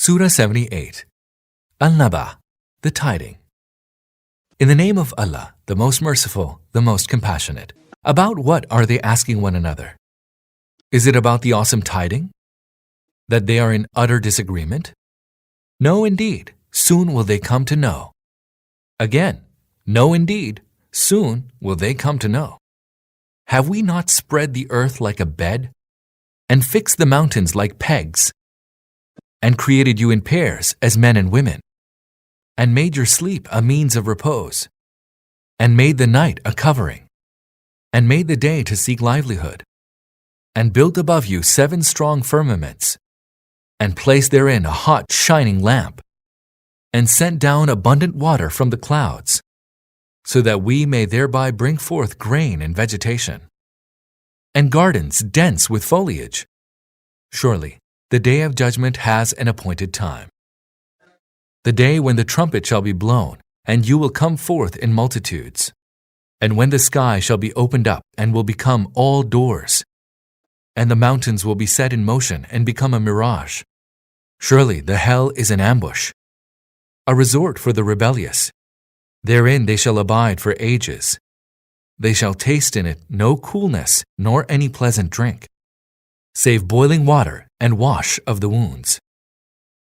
Surah 78. An-Naba, the tiding. In the name of Allah, the most merciful, the most compassionate. About what are they asking one another? Is it about the awesome tiding? That they are in utter disagreement? No, indeed, soon will they come to know. Again, no, indeed, soon will they come to know. Have we not spread the earth like a bed, and fixed the mountains like pegs, and created you in pairs as men and women, and made your sleep a means of repose, and made the night a covering, and made the day to seek livelihood, and built above you 7 strong firmaments, and placed therein a hot shining lamp, and sent down abundant water from the clouds, so that we may thereby bring forth grain and vegetation, and gardens dense with foliage. Surely, the day of judgment has an appointed time. The day when the trumpet shall be blown, and you will come forth in multitudes, and when the sky shall be opened up and will become all doors, and the mountains will be set in motion and become a mirage. Surely the hell is an ambush, a resort for the rebellious. Therein they shall abide for ages. They shall taste in it no coolness nor any pleasant drink, save boiling water and wash of the wounds,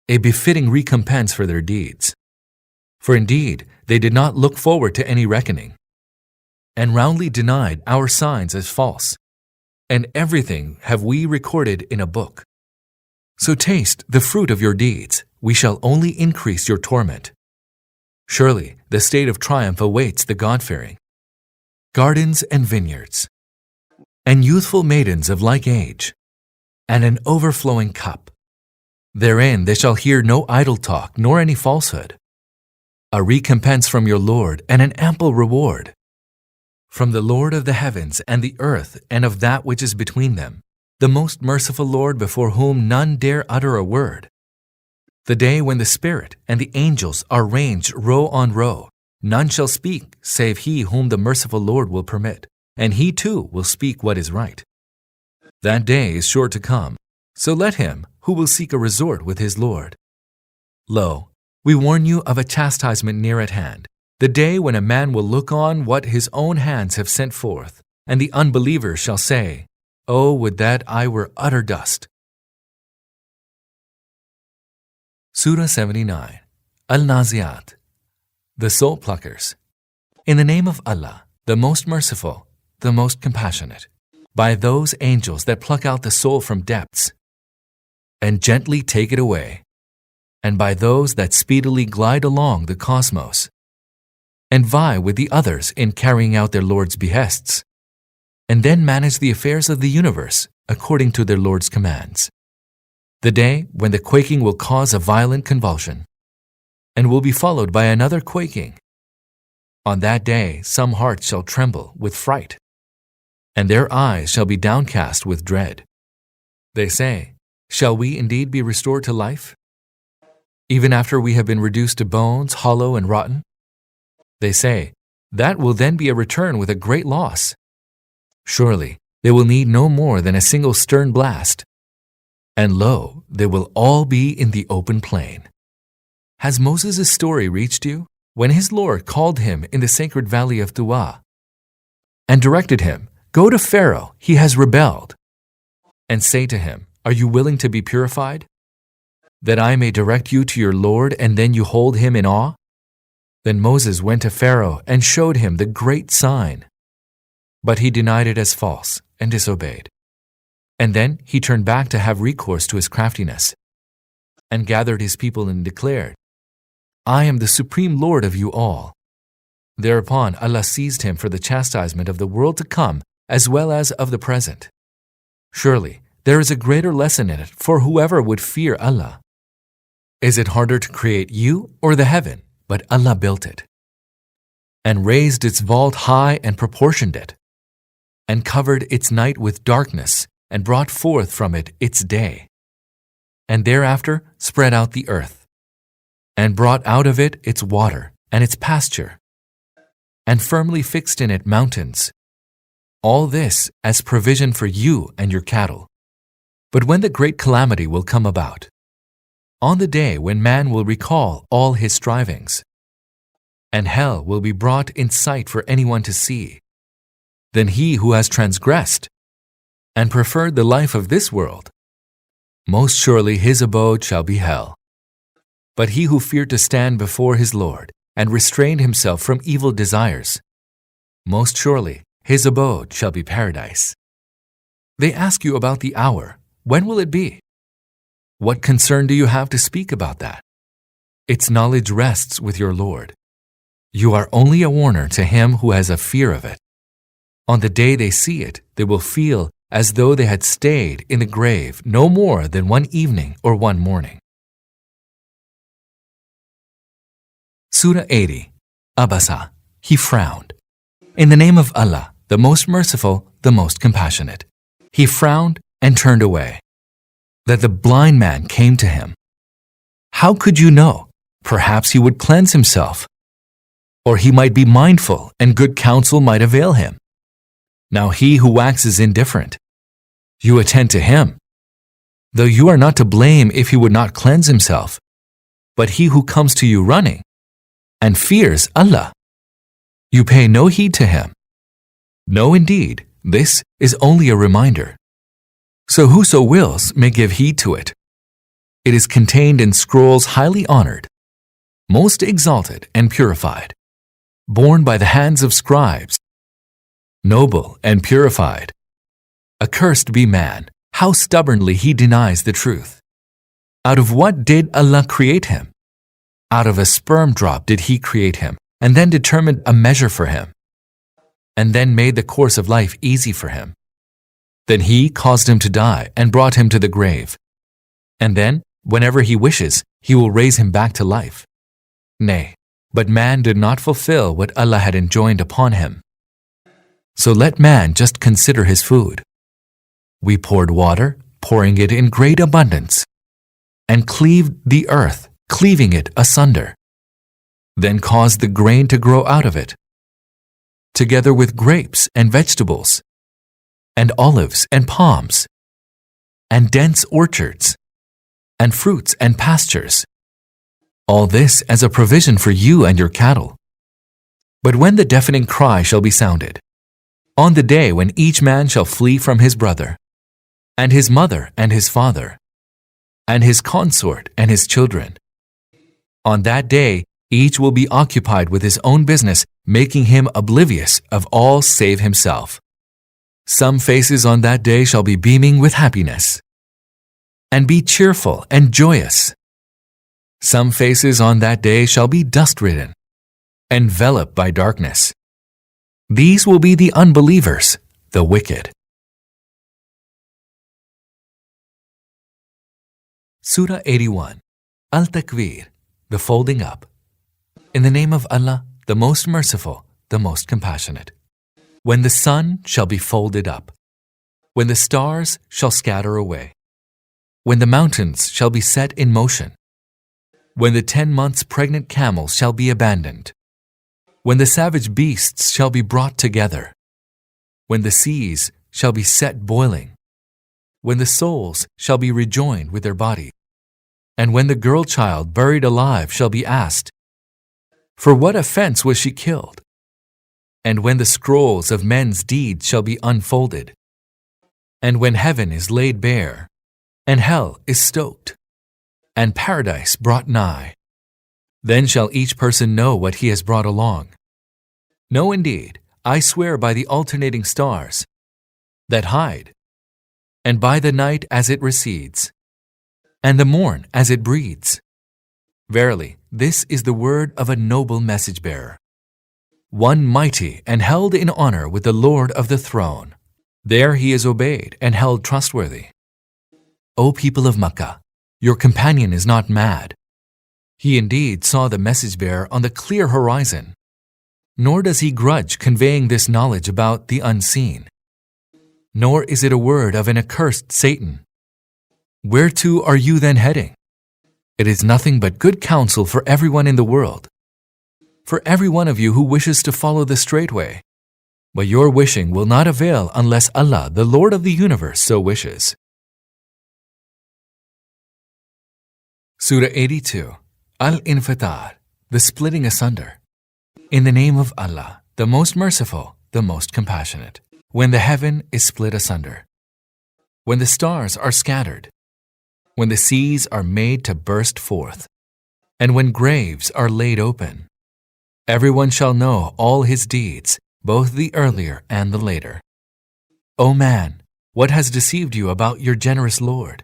a befitting recompense for their deeds. For indeed they did not look forward to any reckoning, and roundly denied our signs as false, and everything have we recorded in a book. So taste the fruit of your deeds, we shall only increase your torment. Surely the state of triumph awaits the God-fearing. Gardens and vineyards, and youthful maidens of like age, and an overflowing cup. Therein they shall hear no idle talk nor any falsehood. A recompense from your Lord and an ample reward. From the Lord of the heavens and the earth and of that which is between them, the most merciful Lord before whom none dare utter a word. The day when the Spirit and the angels are ranged row on row, none shall speak save he whom the merciful Lord will permit, and he too will speak what is right. That day is sure to come, so let him who will seek a resort with his Lord. Lo, we warn you of a chastisement near at hand, the day when a man will look on what his own hands have sent forth, and the unbelievers shall say, Oh, would that I were utter dust. Surah 79. Al-Nazi'at, the soul pluckers. In the name of Allah, the most merciful, the most compassionate, by those angels that pluck out the soul from depths, and gently take it away, and by those that speedily glide along the cosmos, and vie with the others in carrying out their Lord's behests, and then manage the affairs of the universe according to their Lord's commands. The day when the quaking will cause a violent convulsion, and will be followed by another quaking. On that day some hearts shall tremble with fright, and their eyes shall be downcast with dread. They say, Shall we indeed be restored to life, even after we have been reduced to bones, hollow and rotten? They say, That will then be a return with a great loss. Surely they will need no more than a single stern blast, and lo, they will all be in the open plain. Has Moses' story reached you, when his Lord called him in the sacred valley of Ad-Duhaa, and directed him, Go to Pharaoh, he has rebelled, and say to him, Are you willing to be purified, that I may direct you to your Lord, and then you hold him in awe? Then Moses went to Pharaoh and showed him the great sign, but he denied it as false and disobeyed. And then he turned back to have recourse to his craftiness, and gathered his people and declared, I am the supreme Lord of you all. Thereupon Allah seized him for the chastisement of the world to come as well as of the present. Surely there is a greater lesson in it for whoever would fear Allah. Is it harder to create you or the heaven? But Allah built it, and raised its vault high and proportioned it, and covered its night with darkness, and brought forth from it its day, and thereafter spread out the earth, and brought out of it its water and its pasture, and firmly fixed in it mountains. All this as provision for you and your cattle. But when the great calamity will come about, on the day when man will recall all his strivings, and hell will be brought in sight for anyone to see, then he who has transgressed and preferred the life of this world, most surely his abode shall be hell. But he who feared to stand before his Lord and restrained himself from evil desires, most surely his abode shall be paradise. They ask you about the hour. When will it be? What concern do you have to speak about that? Its knowledge rests with your Lord. You are only a warner to him who has a fear of it. On the day they see it, they will feel as though they had stayed in the grave no more than one evening or one morning. Surah 80, Abasa, he frowned. In the name of Allah, the most merciful, the most compassionate. He frowned and turned away. That the blind man came to him. How could you know? Perhaps he would cleanse himself. Or he might be mindful and good counsel might avail him. Now he who waxes indifferent, you attend to him. Though you are not to blame if he would not cleanse himself, but he who comes to you running and fears Allah, you pay no heed to him. No, indeed, this is only a reminder. So whoso wills may give heed to it. It is contained in scrolls highly honored, most exalted and purified, borne by the hands of scribes, noble and purified. Accursed be man, how stubbornly he denies the truth. Out of what did Allah create him? Out of a sperm drop did he create him, and then determined a measure for him, and then made the course of life easy for him. Then he caused him to die and brought him to the grave. And then, whenever he wishes, he will raise him back to life. Nay, but man did not fulfill what Allah had enjoined upon him. So let man just consider his food. We poured water, pouring it in great abundance, and cleaved the earth, cleaving it asunder. Then caused the grain to grow out of it, together with grapes and vegetables, and olives and palms, and dense orchards, and fruits and pastures. All this as a provision for you and your cattle. But when the deafening cry shall be sounded, on the day when each man shall flee from his brother, and his mother and his father, and his consort and his children, on that day each will be occupied with his own business, making him oblivious of all save himself. Some faces on that day shall be beaming with happiness, and be cheerful and joyous. Some faces on that day shall be dust-ridden, enveloped by darkness. These will be the unbelievers, the wicked. Surah 81, Al-Takwir, the folding up. In the name of Allah, the most merciful, the most compassionate. When the sun shall be folded up, when the stars shall scatter away, when the mountains shall be set in motion, when the 10 months pregnant camels shall be abandoned, when the savage beasts shall be brought together, when the seas shall be set boiling, when the souls shall be rejoined with their body, and when the girl child buried alive shall be asked, for what offense was she killed? And when the scrolls of men's deeds shall be unfolded, and when heaven is laid bare, and hell is stoked, and paradise brought nigh, then shall each person know what he has brought along. No, indeed, I swear by the alternating stars that hide, and by the night as it recedes, and the morn as it breeds. Verily, this is the word of a noble message-bearer, one mighty and held in honor with the Lord of the throne. There he is obeyed and held trustworthy. O people of Makkah, your companion is not mad. He indeed saw the message-bearer on the clear horizon, nor does he grudge conveying this knowledge about the unseen. Nor is it a word of an accursed Satan. Whereto are you then heading? It is nothing but good counsel for everyone in the world, for every one of you who wishes to follow the straight way. But your wishing will not avail unless Allah, the Lord of the universe, so wishes. Surah 82, Al-Infitar, the splitting asunder. In the name of Allah, the most merciful, the most compassionate. When the heaven is split asunder, when the stars are scattered, when the seas are made to burst forth, and when graves are laid open, everyone shall know all his deeds, both the earlier and the later. O man, what has deceived you about your generous Lord?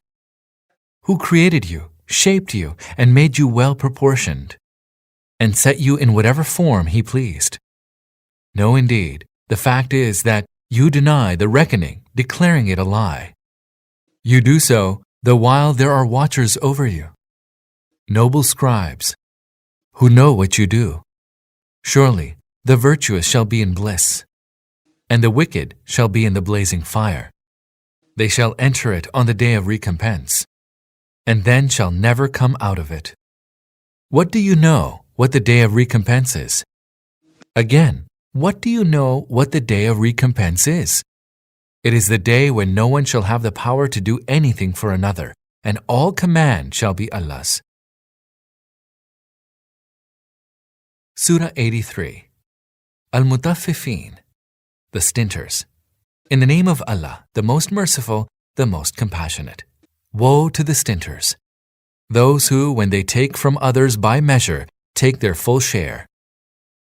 Who created you, shaped you, and made you well proportioned, and set you in whatever form he pleased? No, indeed, the fact is that you deny the reckoning, declaring it a lie. You do so the while there are watchers over you, noble scribes, who know what you do. Surely the virtuous shall be in bliss, and the wicked shall be in the blazing fire. They shall enter it on the day of recompense, and then shall never come out of it. What do you know what the day of recompense is? Again, what do you know what the day of recompense is? It is the day when no one shall have the power to do anything for another, and all command shall be Allah's. Surah 83, Al-Mutaffifin, the stinters. In the name of Allah, the most merciful, the most compassionate. Woe to the stinters, those who, when they take from others by measure, take their full share,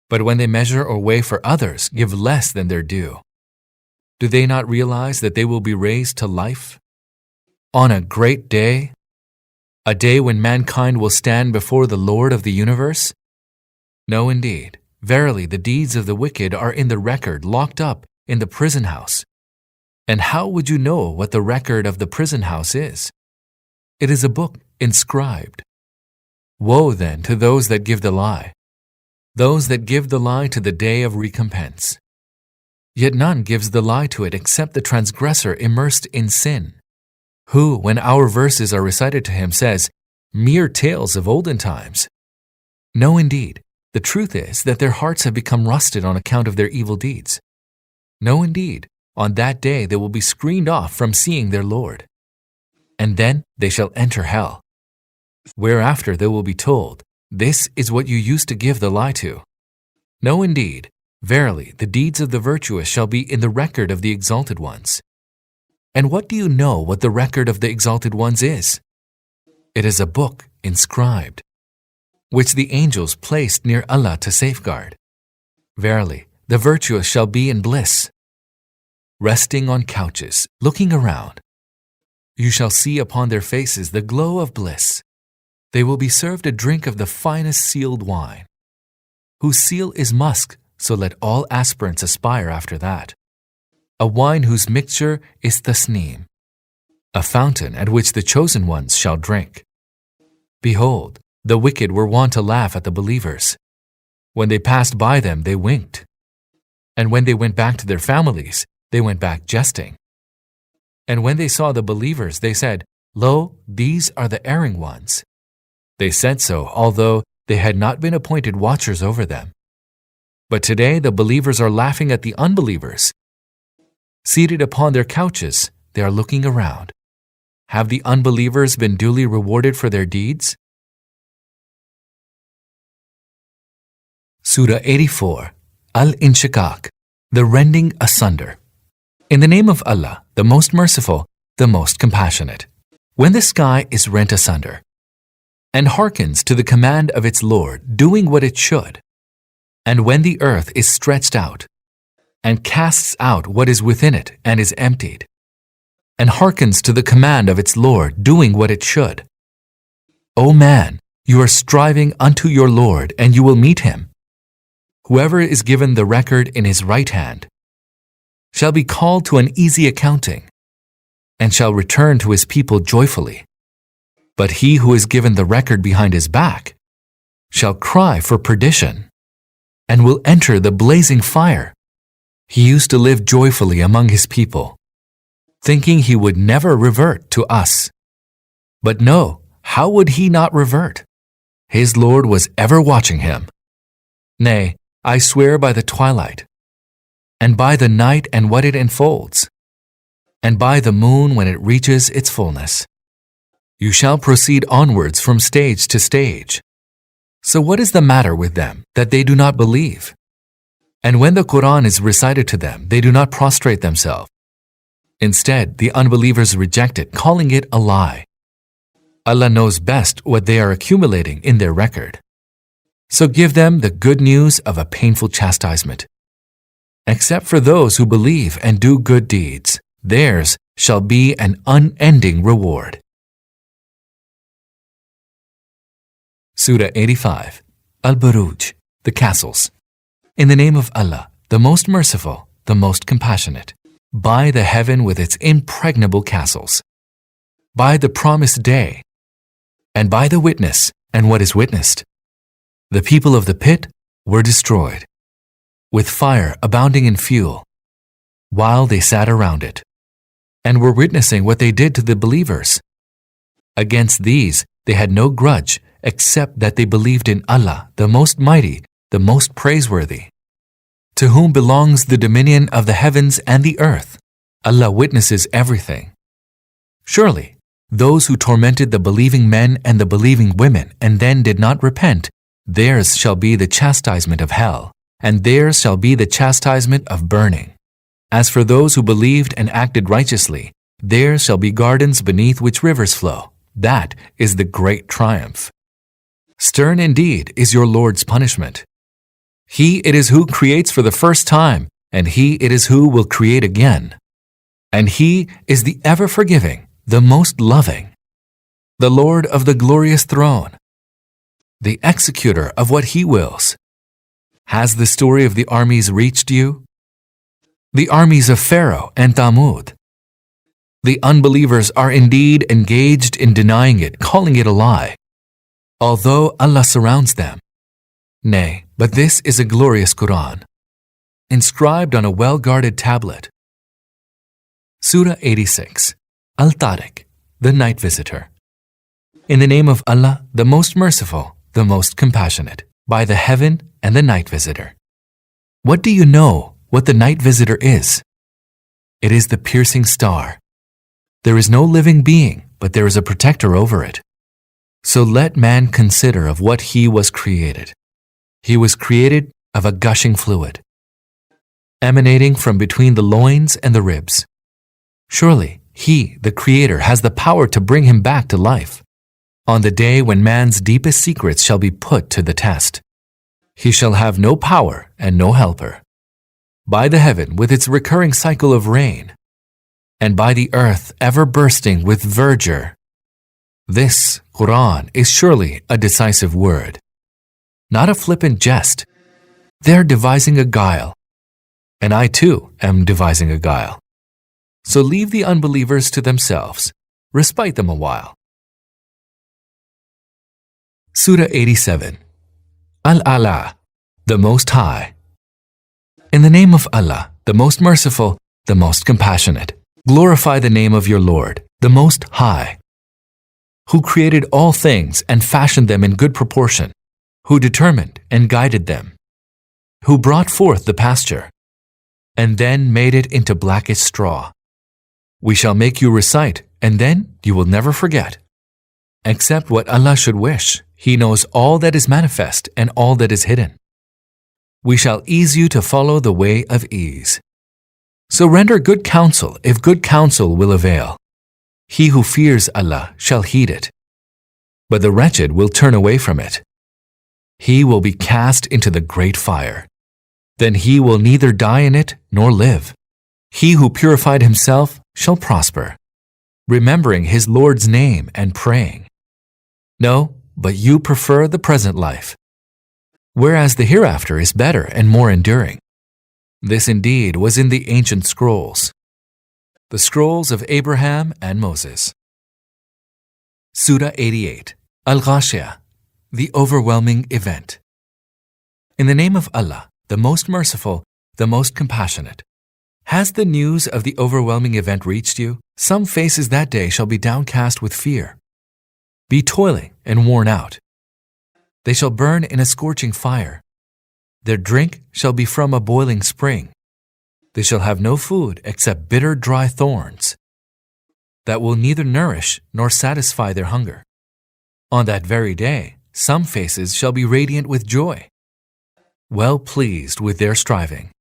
but when they measure or weigh for others, give less than their due. Do they not realize that they will be raised to life? On a great day, a day when mankind will stand before the Lord of the universe? No, indeed. Verily, the deeds of the wicked are in the record, locked up in the prison house. And how would you know what the record of the prison house is? It is a book inscribed. Woe then to those that give the lie, those that give the lie to the day of recompense. Yet none gives the lie to it except the transgressor immersed in sin, who, when our verses are recited to him, says, mere tales of olden times. No, indeed, the truth is that their hearts have become rusted on account of their evil deeds. No, indeed, on that day they will be screened off from seeing their Lord. And then they shall enter hell, whereafter they will be told, this is what you used to give the lie to. No, indeed, verily, the deeds of the virtuous shall be in the record of the exalted ones. And what do you know what the record of the exalted ones is? It is a book inscribed, which the angels placed near Allah to safeguard. Verily, the virtuous shall be in bliss, resting on couches, looking around. You shall see upon their faces the glow of bliss. They will be served a drink of the finest sealed wine, whose seal is musk, so let all aspirants aspire after that. A wine whose mixture is tasneem, a fountain at which the chosen ones shall drink. Behold, the wicked were wont to laugh at the believers. When they passed by them, they winked. And when they went back to their families, they went back jesting. And when they saw the believers, they said, Lo, these are the erring ones. They said so, although they had not been appointed watchers over them. But today the believers are laughing at the unbelievers. Seated upon their couches, they are looking around. Have the unbelievers been duly rewarded for their deeds? Surah 84, Al-Inshiqaq, the rending asunder. In the name of Allah, the most merciful, the most compassionate. When the sky is rent asunder, and hearkens to the command of its Lord, doing what it should, and when the earth is stretched out, and casts out what is within it and is emptied, and hearkens to the command of its Lord, doing what it should. O man, you are striving unto your Lord, and you will meet him. Whoever is given the record in his right hand shall be called to an easy accounting, and shall return to his people joyfully. But he who is given the record behind his back shall cry for perdition, and will enter the blazing fire. He used to live joyfully among his people, thinking he would never revert to us. But no, how would he not revert? His Lord was ever watching him. Nay, I swear by the twilight, and by the night and what it enfolds, and by the moon when it reaches its fullness. You shall proceed onwards from stage to stage. So what is the matter with them that they do not believe? And when the Quran is recited to them, they do not prostrate themselves. Instead, the unbelievers reject it, calling it a lie. Allah knows best what they are accumulating in their record. So give them the good news of a painful chastisement. Except for those who believe and do good deeds, theirs shall be an unending reward. Surah 85, Al-Buruj, the castles. In the name of Allah, the most merciful, the most compassionate. By the heaven with its impregnable castles. By the promised day, and by the witness and what is witnessed. The people of the pit were destroyed, with fire abounding in fuel, while they sat around it, and were witnessing what they did to the believers. Against these they had no grudge, except that they believed in Allah, the Most Mighty, the Most Praiseworthy, to whom belongs the dominion of the heavens and the earth. Allah witnesses everything. Surely, those who tormented the believing men and the believing women and then did not repent, theirs shall be the chastisement of hell, and theirs shall be the chastisement of burning. As for those who believed and acted righteously, theirs shall be gardens beneath which rivers flow. That is the great triumph. Stern indeed is your Lord's punishment. He it is who creates for the first time, and He it is who will create again. And He is the ever-forgiving, the most loving, the Lord of the glorious throne, the executor of what He wills. Has the story of the armies reached you? The armies of Pharaoh and Thamud. The unbelievers are indeed engaged in denying it, calling it a lie, although Allah surrounds them. Nay, but this is a glorious Quran, inscribed on a well-guarded tablet. Surah 86, Al-Tariq, the Night Visitor. In the name of Allah, the most merciful, the most compassionate, by the heaven and the night visitor. What do you know what the night visitor is? It is the piercing star. There is no living being, but there is a protector over it. So let man consider of what he was created. He was created of a gushing fluid, emanating from between the loins and the ribs. Surely, He, the Creator, has the power to bring him back to life. On the day when man's deepest secrets shall be put to the test, he shall have no power and no helper. By the heaven with its recurring cycle of rain, and by the earth ever bursting with verdure. This Quran is surely a decisive word, not a flippant jest. They're devising a guile, and I too am devising a guile. So leave the unbelievers to themselves, respite them a while. Surah 87, Al-A'la, the Most High. In the name of Allah, the Most Merciful, the Most Compassionate. Glorify the name of your Lord, the Most High, who created all things and fashioned them in good proportion, who determined and guided them, who brought forth the pasture, and then made it into blackish straw. We shall make you recite, and then you will never forget. Except what Allah should wish, He knows all that is manifest and all that is hidden. We shall ease you to follow the way of ease. So render good counsel if good counsel will avail. He who fears Allah shall heed it, but the wretched will turn away from it. He will be cast into the great fire. Then he will neither die in it nor live. He who purified himself shall prosper, remembering his Lord's name and praying. No, but you prefer the present life, whereas the hereafter is better and more enduring. This indeed was in the ancient scrolls, the scrolls of Abraham and Moses. Surah 88, Al-Ghashiyah, the Overwhelming Event. In the name of Allah, the Most Merciful, the Most Compassionate. Has the news of the overwhelming event reached you? Some faces that day shall be downcast with fear, be toiling and worn out. They shall burn in a scorching fire. Their drink shall be from a boiling spring. They shall have no food except bitter, dry thorns. that will neither nourish nor satisfy their hunger. On that very day, some faces shall be radiant with joy, well pleased with their striving.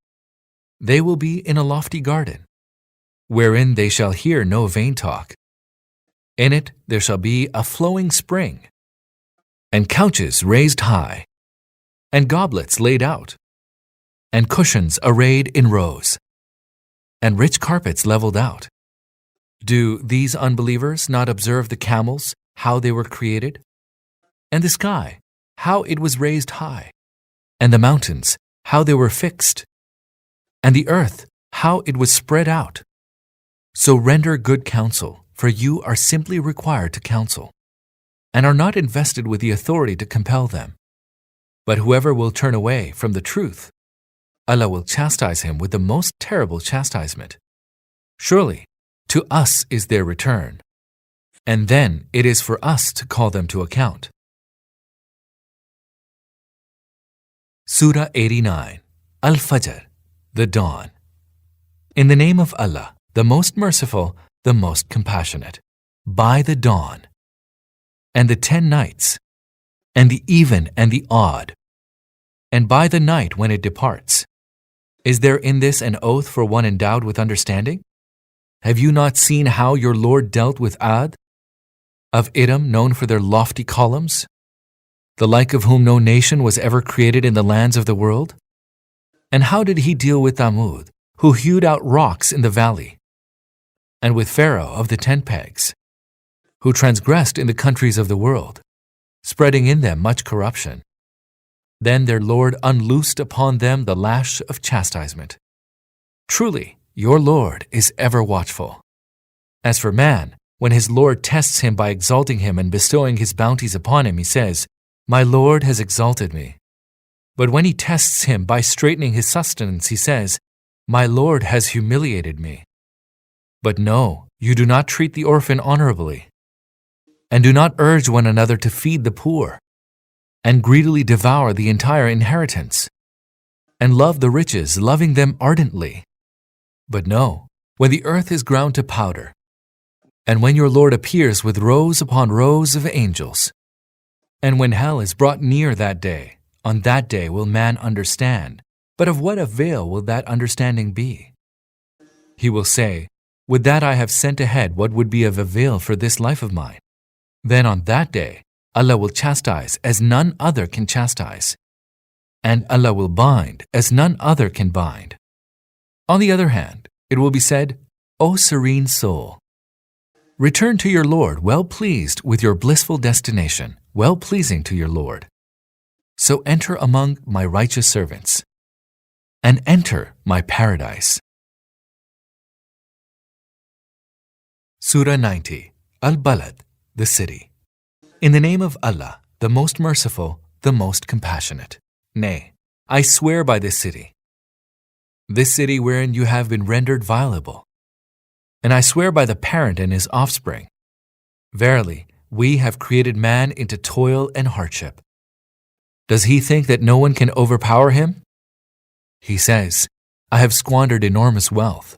They will be in a lofty garden, wherein they shall hear no vain talk. In it there shall be a flowing spring, and couches raised high, and goblets laid out, and cushions arrayed in rows, and rich carpets leveled out. Do these unbelievers not observe the camels, how they were created? And the sky, how it was raised high? And the mountains, how they were fixed? And the earth, how it was spread out? So render good counsel, for you are simply required to counsel, and are not invested with the authority to compel them. But whoever will turn away from the truth, Allah will chastise him with the most terrible chastisement. Surely, to us is their return, and then it is for us to call them to account. Surah 89, Al-Fajr, the Dawn. In the name of Allah, the most merciful, the most compassionate. By the dawn, and the 10 nights, and the even and the odd, and by the night when it departs. Is there in this an oath for one endowed with understanding? Have you not seen how your Lord dealt with Ad, of Idam known for their lofty columns, the like of whom no nation was ever created in the lands of the world? And how did he deal with Thamud, who hewed out rocks in the valley, and with Pharaoh of the 10 pegs, who transgressed in the countries of the world, spreading in them much corruption? Then their Lord unloosed upon them the lash of chastisement. Truly, your Lord is ever watchful. As for man, when his Lord tests him by exalting him and bestowing his bounties upon him, he says, "My Lord has exalted me." But when he tests him by straightening his sustenance, he says, "My Lord has humiliated me." But no, you do not treat the orphan honorably, and do not urge one another to feed the poor, and greedily devour the entire inheritance, and love the riches, loving them ardently. But no, when the earth is ground to powder, and when your Lord appears with rows upon rows of angels, and when hell is brought near that day, on that day will man understand, but of what avail will that understanding be? He will say, "Would that I have sent ahead what would be of avail for this life of mine." Then on that day, Allah will chastise as none other can chastise, and Allah will bind as none other can bind. On the other hand, it will be said, "O serene soul, return to your Lord well pleased with your blissful destination, well pleasing to your Lord. So enter among my righteous servants, and enter my paradise." Surah 90, Al-Balad, the city. In the name of Allah, the most merciful, the most compassionate. Nay, I swear by this city wherein you have been rendered violable. And I swear by the parent and his offspring. Verily, we have created man into toil and hardship. Does he think that no one can overpower him? He says, "I have squandered enormous wealth."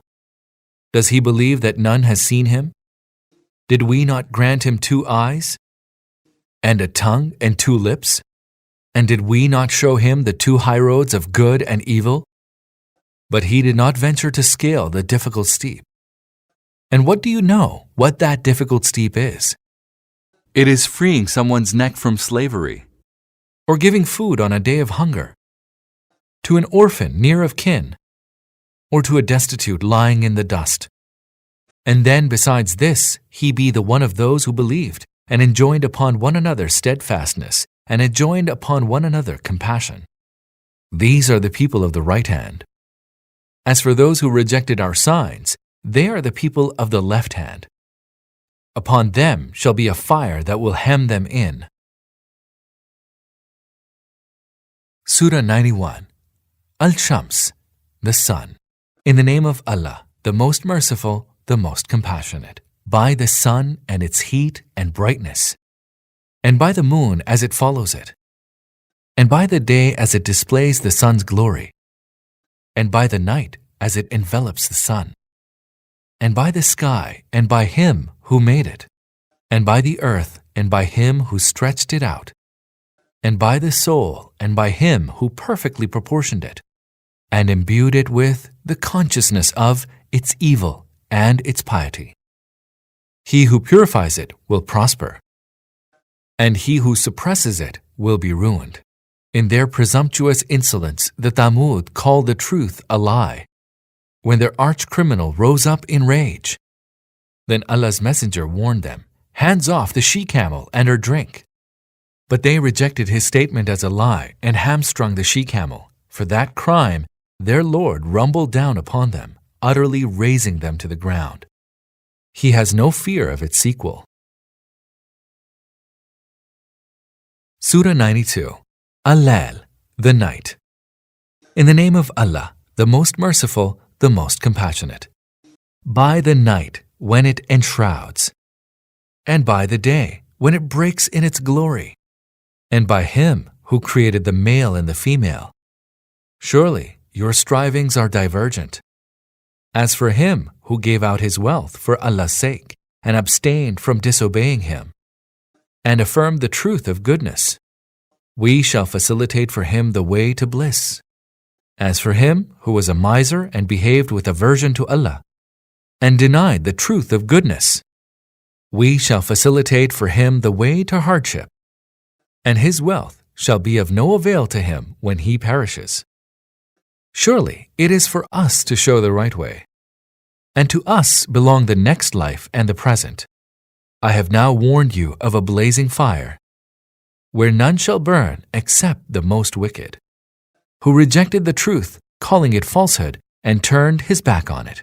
Does he believe that none has seen him? Did we not grant him 2 eyes, and a tongue and 2 lips? And did we not show him the 2 highroads of good and evil? But he did not venture to scale the difficult steep. And what do you know what that difficult steep is? It is freeing someone's neck from slavery, or giving food on a day of hunger, to an orphan near of kin, or to a destitute lying in the dust. And then besides this, he be the one of those who believed, and enjoined upon one another steadfastness, and enjoined upon one another compassion. These are the people of the right hand. As for those who rejected our signs, they are the people of the left hand. Upon them shall be a fire that will hem them in. Surah 91, Al-Shams, the sun. In the name of Allah, the most merciful, the most compassionate. By the sun and its heat and brightness, and by the moon as it follows it, and by the day as it displays the sun's glory, and by the night as it envelops the sun. and by the sky, and by Him who made it, and by the earth, and by Him who stretched it out, and by the soul, and by Him who perfectly proportioned it, and imbued it with the consciousness of its evil and its piety. He who purifies it will prosper, and he who suppresses it will be ruined. In their presumptuous insolence, the Thamud called the truth a lie, when their arch-criminal rose up in rage. Then Allah's Messenger warned them, "Hands off the she-camel and her drink." But they rejected his statement as a lie and hamstrung the she-camel. For that crime, their Lord rumbled down upon them, utterly razing them to the ground. He has no fear of its sequel. Surah 92. Al-Layl, the night. In the name of Allah, the most merciful, the most compassionate. By the night when it enshrouds, and by the day when it breaks in its glory, and by Him who created the male and the female. Surely your strivings are divergent. As for him who gave out his wealth for Allah's sake and abstained from disobeying Him, and affirmed the truth of goodness, we shall facilitate for him the way to bliss. As for him who was a miser and behaved with aversion to Allah, and denied the truth of goodness, we shall facilitate for him the way to hardship, and his wealth shall be of no avail to him when he perishes. Surely it is for us to show the right way, and to us belong the next life and the present. I have now warned you of a blazing fire, where none shall burn except the most wicked, who rejected the truth, calling it falsehood, and turned his back on it.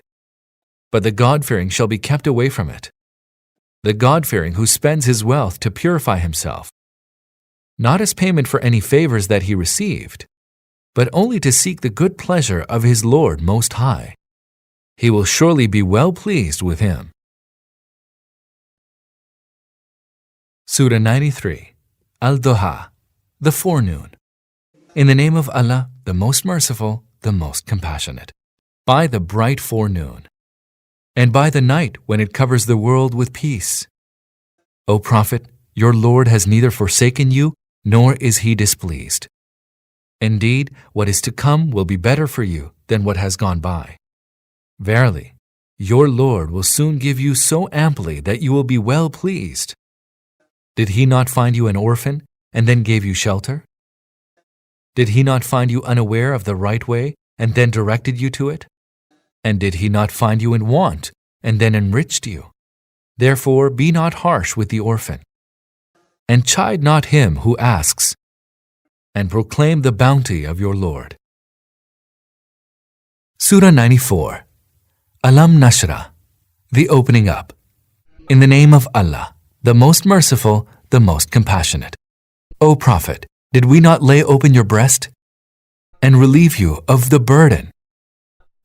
But the God-fearing shall be kept away from it. The God-fearing who spends his wealth to purify himself, not as payment for any favors that he received, but only to seek the good pleasure of his Lord Most High. He will surely be well pleased with him. Surah 93. Al-Duhaa, the forenoon. In the name of Allah, the most merciful, the most compassionate. By the bright forenoon, and by the night when it covers the world with peace. O Prophet, your Lord has neither forsaken you, nor is He displeased. Indeed, what is to come will be better for you than what has gone by. Verily, your Lord will soon give you so amply that you will be well pleased. Did He not find you an orphan and then gave you shelter? Did He not find you unaware of the right way and then directed you to it? And did He not find you in want and then enriched you? Therefore be not harsh with the orphan, and chide not him who asks, and proclaim the bounty of your Lord. Surah 94. Alam Nashrah, the opening up. In the name of Allah, the most merciful, the most compassionate. O Prophet, did we not lay open your breast and relieve you of the burden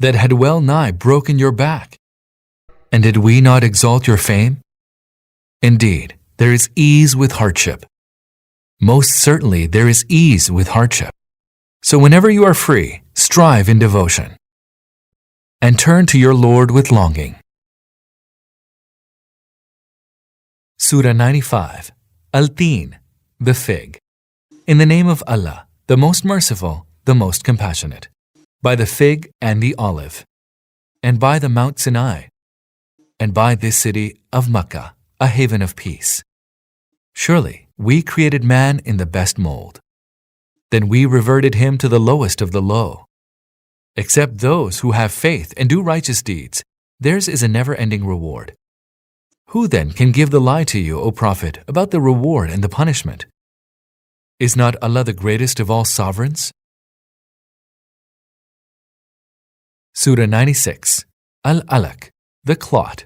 that had well nigh broken your back? And did we not exalt your fame? Indeed, there is ease with hardship. Most certainly there is ease with hardship. So whenever you are free, strive in devotion, and turn to your Lord with longing. Surah 95. Al-Tin, the fig. In the name of Allah, the most merciful, the most compassionate. By the fig and the olive, and by the Mount Sinai, and by this city of Makkah, a haven of peace. Surely we created man in the best mold. Then we reverted him to the lowest of the low. Except those who have faith and do righteous deeds, theirs is a never-ending reward. Who then can give the lie to you, O Prophet, about the reward and the punishment? Is not Allah the greatest of all sovereigns? Surah 96. Al-Alaq, the Clot.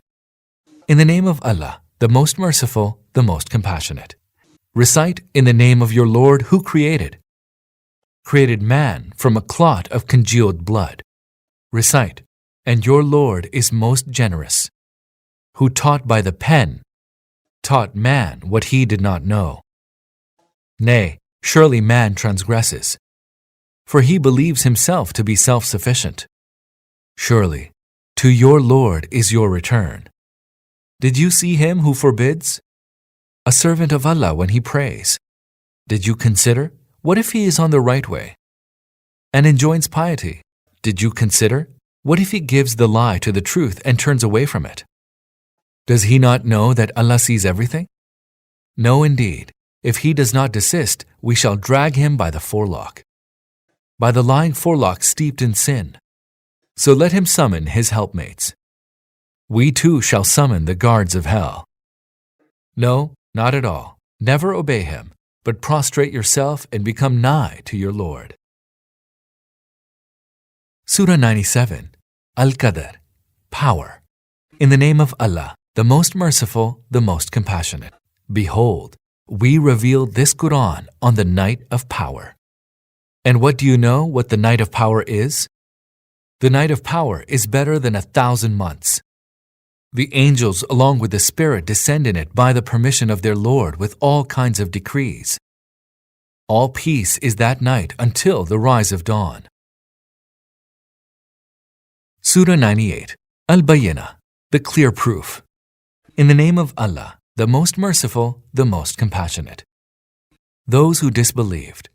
In the name of Allah, the most merciful, the most compassionate. Recite in the name of your Lord who created man from a clot of congealed blood. Recite, and your Lord is most generous, who taught by the pen, taught man what he did not know. Nay, surely man transgresses, for he believes himself to be self-sufficient. Surely, To your Lord is your return. Did you see him who forbids? A servant of Allah when he prays. Did you consider, what if he is on the right way and enjoins piety? Did you consider, what if he gives the lie to the truth and turns away from it? Does he not know that Allah sees everything? No, indeed. If he does not desist, we shall drag him by the forelock, by the lying forelock steeped in sin. So let him summon his helpmates. We too shall summon the guards of hell. No, not at all. Never obey him, but prostrate yourself and become nigh to your Lord. Surah 97, Al-Qadr, Power. In the name of Allah, the most merciful, the most compassionate. Behold, we revealed this Quran on the night of power. And what do you know what the night of power is? The night of power is better than 1,000 months. The angels along with the Spirit descend in it by the permission of their Lord with all kinds of decrees. All peace is that night until the rise of dawn. Surah 98, Al-Bayyinah, the clear proof. In the name of Allah, the most merciful, the most compassionate. Those who disbelieved,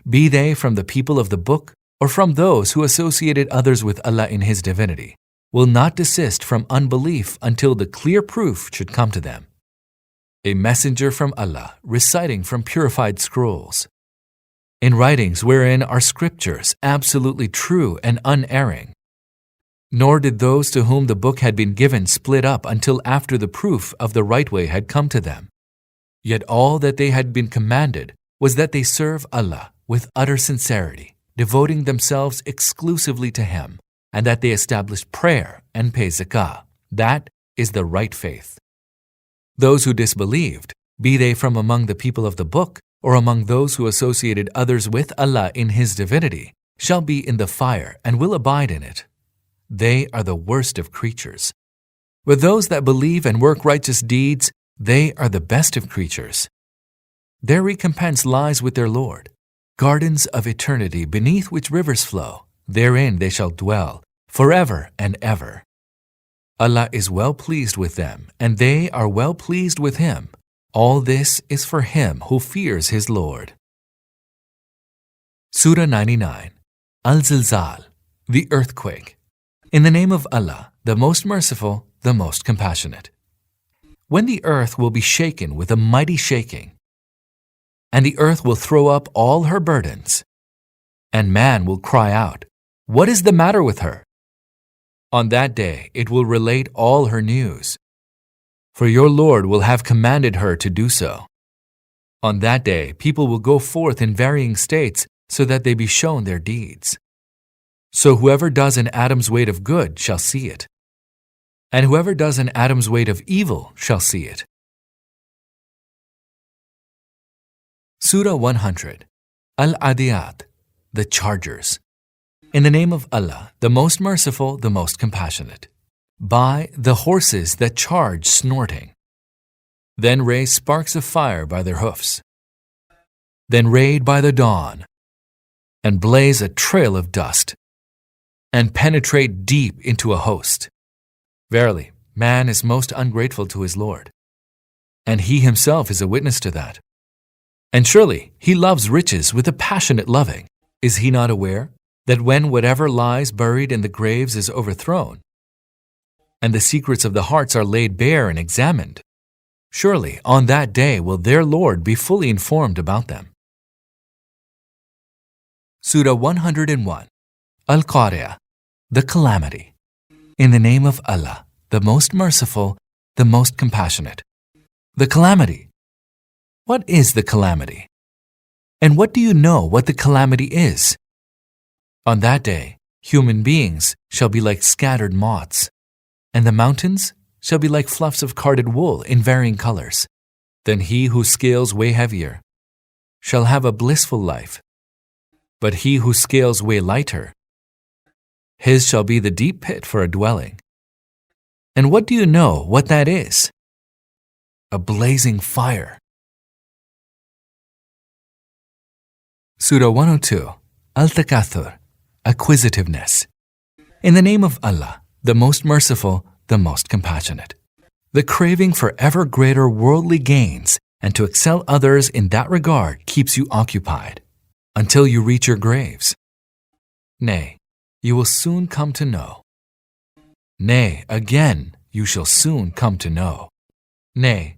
be they from the people of the book or from those who associated others with Allah in His divinity, will not desist from unbelief until the clear proof should come to them. A messenger from Allah reciting from purified scrolls, in writings wherein are scriptures absolutely true and unerring. Nor did those to whom the book had been given split up until after the proof of the right way had come to them. Yet all that they had been commanded was that they serve Allah with utter sincerity, devoting themselves exclusively to Him, and that they establish prayer and pay zakah. That is the right faith. Those who disbelieved, be they from among the people of the book or among those who associated others with Allah in His divinity, shall be in the fire and will abide in it. They are the worst of creatures. With those that believe and work righteous deeds, they are the best of creatures. Their recompense lies with their Lord, gardens of eternity beneath which rivers flow. Therein they shall dwell forever and ever. Allah is well pleased with them, and they are well pleased with Him. All this is for him who fears his Lord. Surah 99, Al-ZILZAL, the earthquake. In the name of Allah, the most merciful, the most compassionate. When the earth will be shaken with a mighty shaking, and the earth will throw up all her burdens, and man will cry out, "What is the matter with her?" On that day it will relate all her news, for your Lord will have commanded her to do so. On that day people will go forth in varying states so that they be shown their deeds. So whoever does an atom's weight of good shall see it, and whoever does an atom's weight of evil shall see it. Surah 100, Al-ADIYAT, the chargers. In the name of Allah, the most merciful, the most compassionate. By the horses that charge snorting, then raise sparks of fire by their hoofs, then raid by the dawn, and blaze a trail of dust, and penetrate deep into a host. Verily, man is most ungrateful to his Lord, and he himself is a witness to that. And surely he loves riches with a passionate loving. Is he not aware that when whatever lies buried in the graves is overthrown, and the secrets of the hearts are laid bare and examined, surely on that day will their Lord be fully informed about them. Surah 101, Al-Qari'ah, the calamity. In the name of Allah, the most merciful, the most compassionate. The calamity. What is the calamity? And what do you know what the calamity is? On that day, human beings shall be like scattered moths, and the mountains shall be like fluffs of carded wool in varying colors. Then he who scales way heavier shall have a blissful life, but he who scales way lighter, his shall be the deep pit for a dwelling. And what do you know what that is? A blazing fire. Surah 102, Al-Takathur, acquisitiveness. In the name of Allah, the most merciful, the most compassionate. The craving for ever greater worldly gains and to excel others in that regard keeps you occupied until you reach your graves. Nay, you will soon come to know. Nay, again, you shall soon come to know. Nay,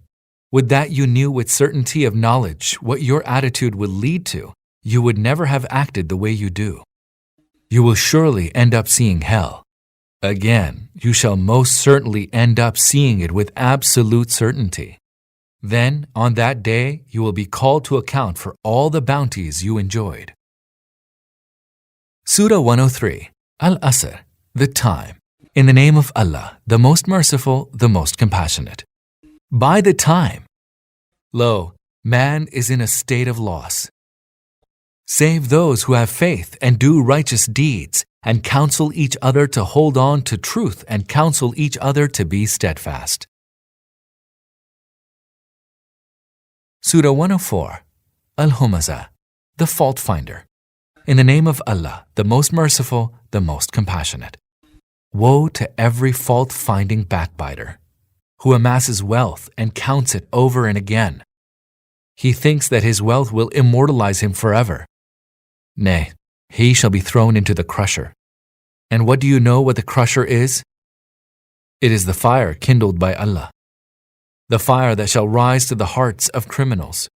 would that you knew with certainty of knowledge what your attitude would lead to, you would never have acted the way you do. You will surely end up seeing hell. Again, you shall most certainly end up seeing it with absolute certainty. Then, on that day, you will be called to account for all the bounties you enjoyed. Surah 103, Al-Asr, the time. In the name of Allah, the most merciful, the most compassionate. By the time, lo, man is in a state of loss. Save those who have faith and do righteous deeds and counsel each other to hold on to truth and counsel each other to be steadfast. Surah 104, Al-Humazah, the fault finder. In the name of Allah, the most merciful, the most compassionate. Woe to every fault-finding backbiter, who amasses wealth and counts it over and again. He thinks that his wealth will immortalize him forever. Nay, he shall be thrown into the crusher. And what do you know what the crusher is? It is the fire kindled by Allah, the fire that shall rise to the hearts of criminals.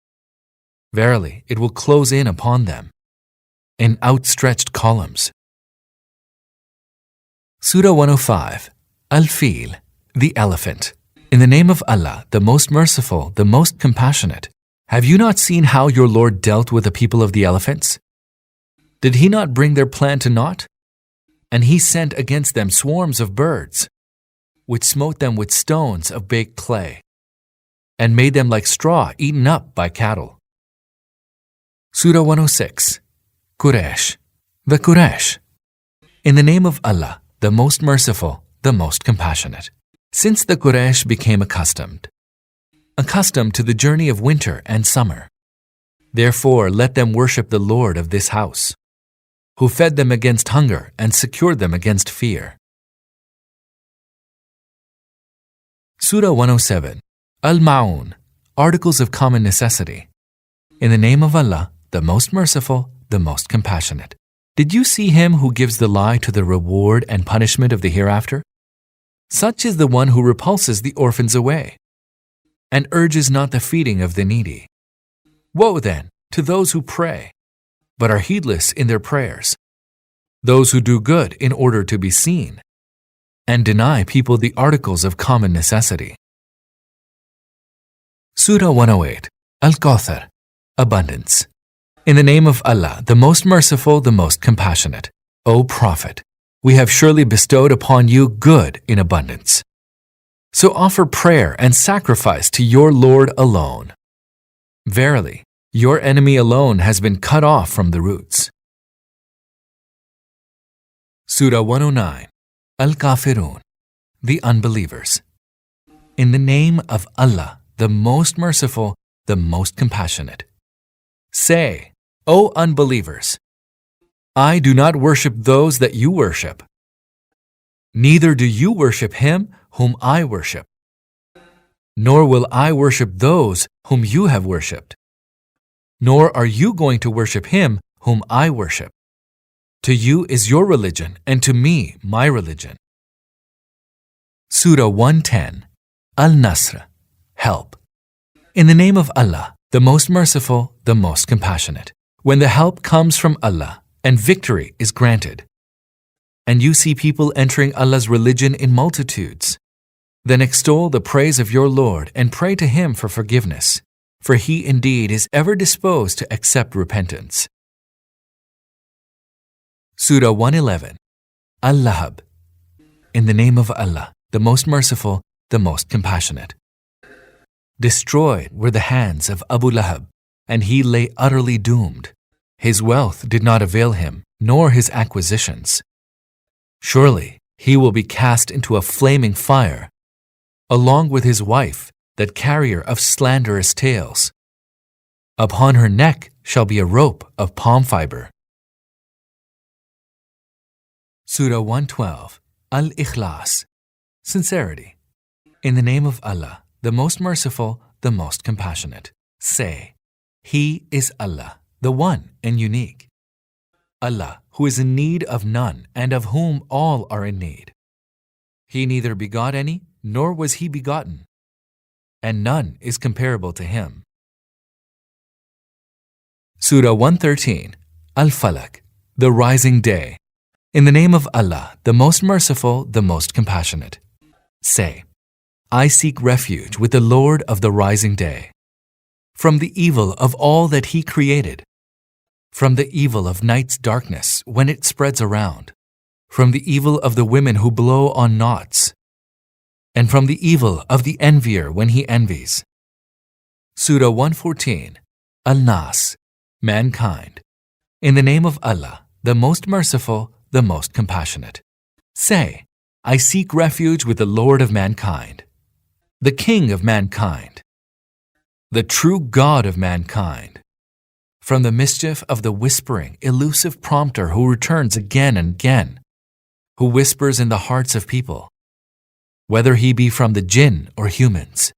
Verily, it will close in upon them in outstretched columns. Surah 105, Al-Fil, the elephant. In the name of Allah, the most merciful, the most compassionate. Have you not seen how your Lord dealt with the people of the elephants? Did he not bring their plan to naught? And he sent against them swarms of birds, which smote them with stones of baked clay, and made them like straw eaten up by cattle. Surah 106, Quraysh, the Quraysh. In the name of Allah, the most merciful, the most compassionate. Since the Quraysh became accustomed to the journey of winter and summer, therefore let them worship the Lord of this house, who fed them against hunger and secured them against fear. Surah 107, Al-Ma'un, Articles of Common Necessity. In the name of Allah, the most merciful, the most compassionate. Did you see him who gives the lie to the reward and punishment of the hereafter? Such is the one who repulses the orphans away, and urges not the feeding of the needy. Woe then to those who pray, but are heedless in their prayers, those who do good in order to be seen, and deny people the articles of common necessity. Surah 108, Al-Qadr, Abundance. In the name of Allah, the most merciful, the most compassionate. O Prophet, we have surely bestowed upon you good in abundance. So offer prayer and sacrifice to your Lord alone. Verily, your enemy alone has been cut off from the roots. Surah 109, Al-Kafirun, the Unbelievers. In the name of Allah, the most merciful, the most compassionate. Say, O unbelievers, I do not worship those that you worship. Neither do you worship him whom I worship. Nor will I worship those whom you have worshipped. Nor are you going to worship him whom I worship. To you is your religion, and to me my religion. Surah 110, Al-Nasr, Help. In the name of Allah, the most merciful, the most compassionate. When the help comes from Allah, and victory is granted, and you see people entering Allah's religion in multitudes, then extol the praise of your Lord and pray to him for forgiveness, for he indeed is ever disposed to accept repentance. Surah 111, Al-Lahab. In the name of Allah, the most merciful, the most compassionate. Destroyed were the hands of Abu Lahab, and he lay utterly doomed. His wealth did not avail him, nor his acquisitions. Surely he will be cast into a flaming fire, along with his wife, that carrier of slanderous tales. Upon her neck shall be a rope of palm fiber. Surah 112, Al-Ikhlas, sincerity. In the name of Allah, the most merciful, the most compassionate. Say, He is Allah, the one and unique. Allah, who is in need of none and of whom all are in need. He neither begot any, nor was He begotten, and none is comparable to Him. Surah 113, Al-Falaq, the rising day. In the name of Allah, the most merciful, the most compassionate. Say, I seek refuge with the Lord of the rising day, from the evil of all that He created, from the evil of night's darkness when it spreads around, from the evil of the women who blow on knots, and from the evil of the envier when he envies. Surah 114, Al-Nas, mankind. In the name of Allah, the most merciful, the most compassionate. Say, I seek refuge with the Lord of mankind, the King of mankind, the true God of mankind, from the mischief of the whispering, elusive prompter who returns again and again, who whispers in the hearts of people, whether he be from the jinn or humans.